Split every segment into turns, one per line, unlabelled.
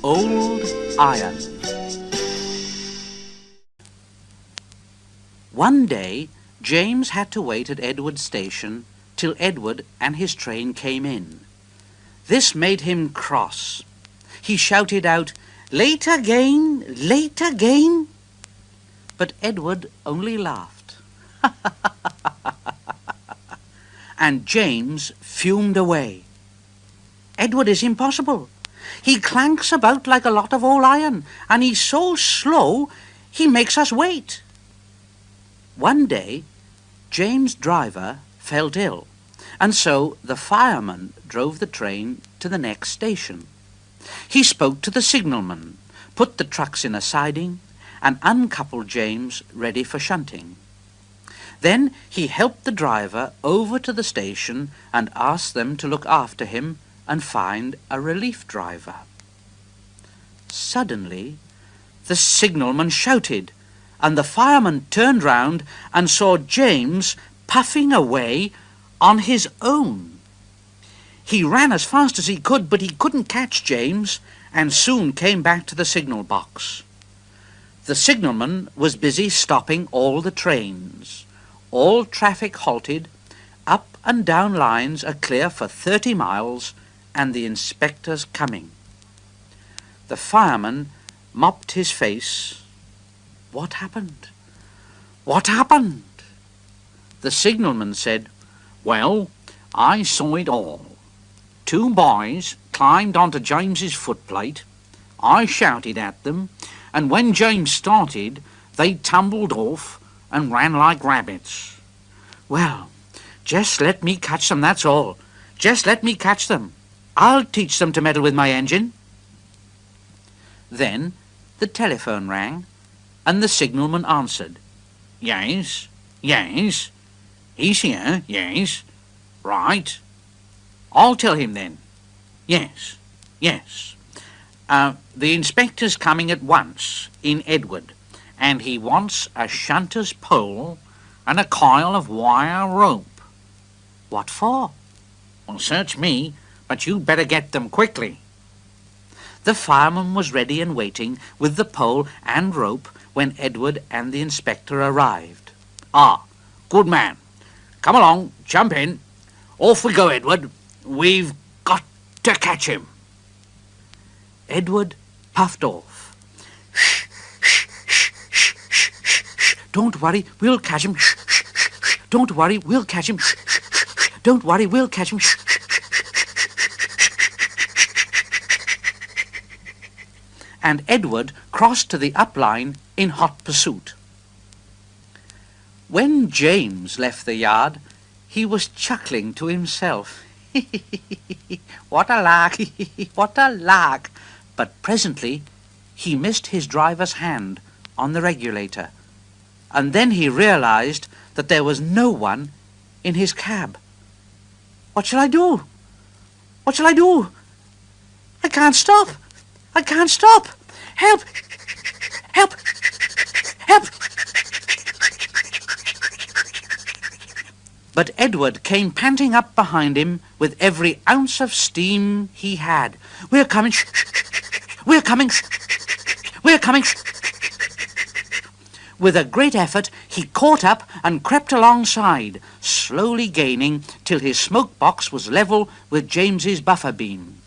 Old Iron. One day, James had to wait at Edward's station till Edward and his train came in. This made him cross. He shouted out, "Late again, late again!" But Edward only laughed. And James fumed away. "Edward is impossible. He clanks about like a lot of old iron, and he's so slow he makes us wait." One day, James' driver felt ill, and so the fireman drove the train to the next station. He spoke to the signalman, put the trucks in a siding, and uncoupled James ready for shunting. Then he helped the driver over to the station and asked them to look after him and find a relief driver. Suddenly, the signalman shouted, and the fireman turned round and saw James puffing away on his own. He ran as fast as he could, but he couldn't catch James, and soon came back to the signal box. The signalman was busy stopping all the trains. All traffic halted, up and down lines are clear for 30 miles, and the inspector's coming. The fireman mopped his face. What happened? What happened? The signalman said, "Well, I saw it all. 2 boys climbed onto James's footplate. I shouted at them, and when James started, they tumbled off and ran like rabbits. Well, just let me catch them, that's all. Just let me catch them. I'll teach them to meddle with my engine." Then the telephone rang, and the signalman answered. "Yes, yes. He's here, yes. Right. I'll tell him then. Yes, yes. The inspector's coming at once in Edward, and he wants a shunter's pole and a coil of wire rope." "What for?" "Well, search me, but you'd better get them quickly." The fireman was ready and waiting with the pole and rope when Edward and the inspector arrived. "Ah, good man. Come along, jump in. Off we go, Edward. We've got to catch him." Edward puffed off. "Don't worry, we'll catch him. Don't worry, we'll catch him. Don't worry, we'll catch him." And Edward crossed to the up line in hot pursuit. When James left the yard, he was chuckling to himself. "What a lark, what a lark!" But presently he missed his driver's hand on the regulator, and then he realized that there was no one in his cab. "What shall I do? What shall I do? I can't stop! I can't stop! Help! Help! Help!" But Edward came panting up behind him with every ounce of steam he had. "We're coming! We're coming! We're coming!" With a great effort, he caught up and crept alongside, slowly gaining till his smoke box was level with James's buffer beam.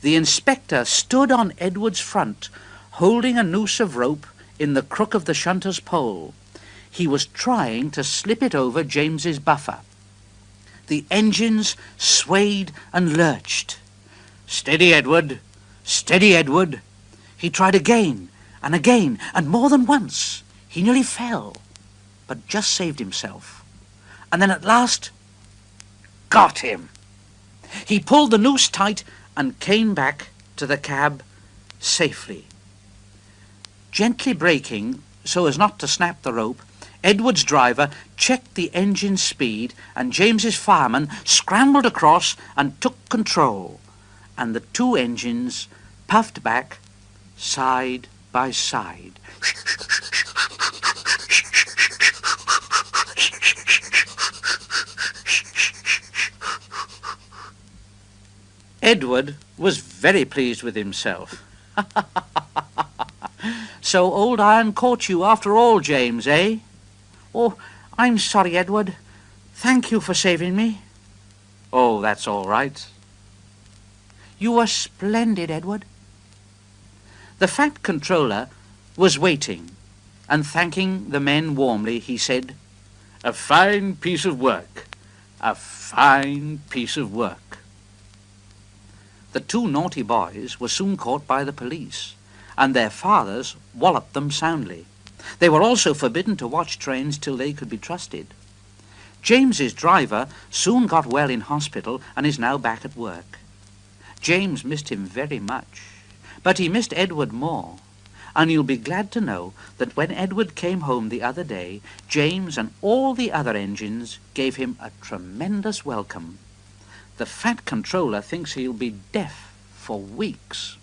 The inspector stood on Edward's front, holding a noose of rope in the crook of the shunter's pole. He was trying to slip it over James's buffer. The engines swayed and lurched. "Steady, Edward! Steady, Edward!" He tried again, and more than once. He nearly fell, but just saved himself. And then at last, got him. He pulled the noose tight and came back to the cab safely. Gently braking so as not to snap the rope, Edward's driver checked the engine's speed, and James's fireman scrambled across and took control, and the 2 engines puffed back side by side. Edward was very pleased with himself. So old iron caught you after all, James, eh? Oh, I'm sorry, Edward. Thank you for saving me. Oh, that's all right. You were splendid, Edward. The Fat Controller was waiting, and thanking the men warmly, he said, "A fine piece of work. A fine piece of work." The two naughty boys were soon caught by the police, and their fathers walloped them soundly. They were also forbidden to watch trains till they could be trusted. James's driver soon got well in hospital and is now back at work. James missed him very much, but he missed Edward more, and you'll be glad to know that when Edward came home the other day, James and all the other engines gave him a tremendous welcome. The Fat Controller thinks he'll be deaf for weeks.